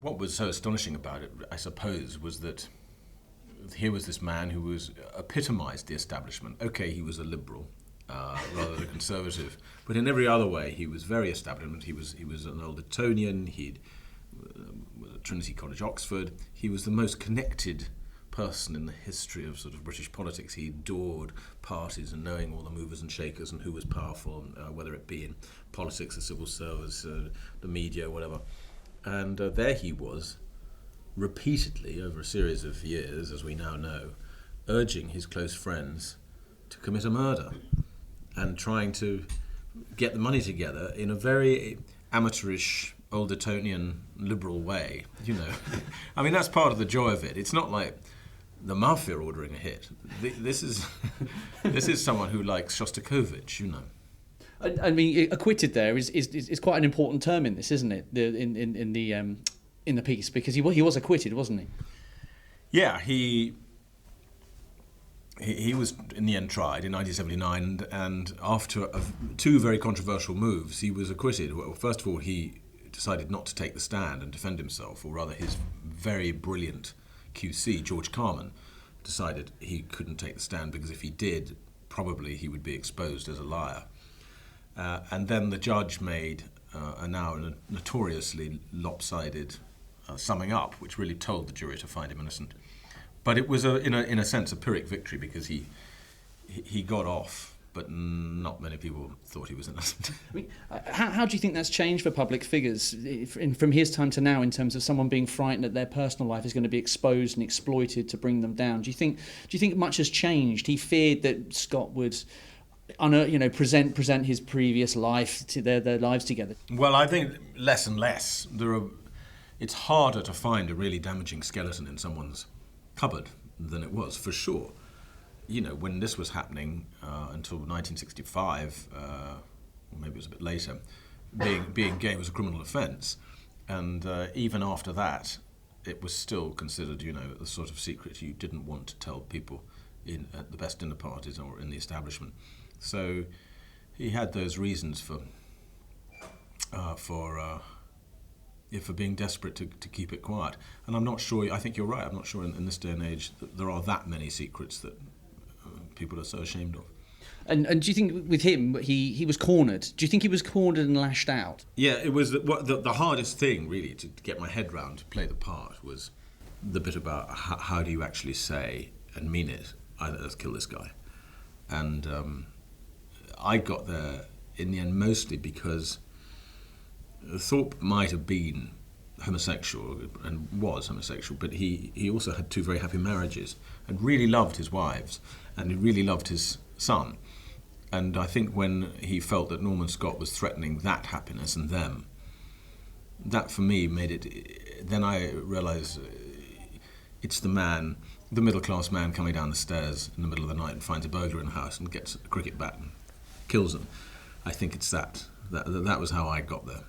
What was so astonishing about it, I suppose, was that here was this man who was epitomised the establishment. Okay, he was a liberal rather than a conservative, but in every other way he was very establishment. He was an old Etonian. He'd was at Trinity College, Oxford. He was the most connected person in the history of sort of British politics. He adored parties and knowing all the movers and shakers and who was powerful, whether it be in politics, the civil service, the media, whatever. And there he was, repeatedly over a series of years, as we now know, urging his close friends to commit a murder and trying to get the money together in a very amateurish, old Etonian liberal way, you know. I mean, that's part of the joy of it. It's not like the mafia ordering a hit. This is this is someone who likes Shostakovich, you know. I mean, acquitted there is quite an important term in this, isn't it? In the piece, because he was acquitted, wasn't he? Yeah, he was in the end tried in 1979, and after two very controversial moves, he was acquitted. Well, first of all, he decided not to take the stand and defend himself, or rather, his very brilliant QC, George Carman, decided he couldn't take the stand because if he did, probably he would be exposed as a liar. And then the judge made a now notoriously lopsided summing up, which really told the jury to find him innocent. But it was, in a sense, a Pyrrhic victory because he got off, but not many people thought he was innocent. I mean, how do you think that's changed for public figures from his time to now in terms of someone being frightened that their personal life is going to be exposed and exploited to bring them down? Do you think much has changed? He feared that Scott would present his previous life to their lives together. Well, I think less and less. It's harder to find a really damaging skeleton in someone's cupboard than it was, for sure. You know, when this was happening until 1965, or maybe it was a bit later, being gay was a criminal offence, and even after that, it was still considered, the sort of secret you didn't want to tell people at the best dinner parties or in the establishment. So he had those reasons for being desperate to keep it quiet. And I'm not sure, I think you're right, I'm not sure in this day and age that there are that many secrets that people are so ashamed of. And do you think with him, he was cornered? Do you think he was cornered and lashed out? Yeah, it was the hardest thing, really, to get my head round, to play the part, was the bit about how do you actually say and mean it, let's kill this guy. And I got there in the end mostly because Thorpe might have been homosexual and was homosexual, but he also had two very happy marriages and really loved his wives and he really loved his son. And I think when he felt that Norman Scott was threatening that happiness and them, that for me made it, then I realised it's the middle-class man coming down the stairs in the middle of the night and finds a burglar in the house and gets a cricket bat and kills them. I think it's that was how I got there.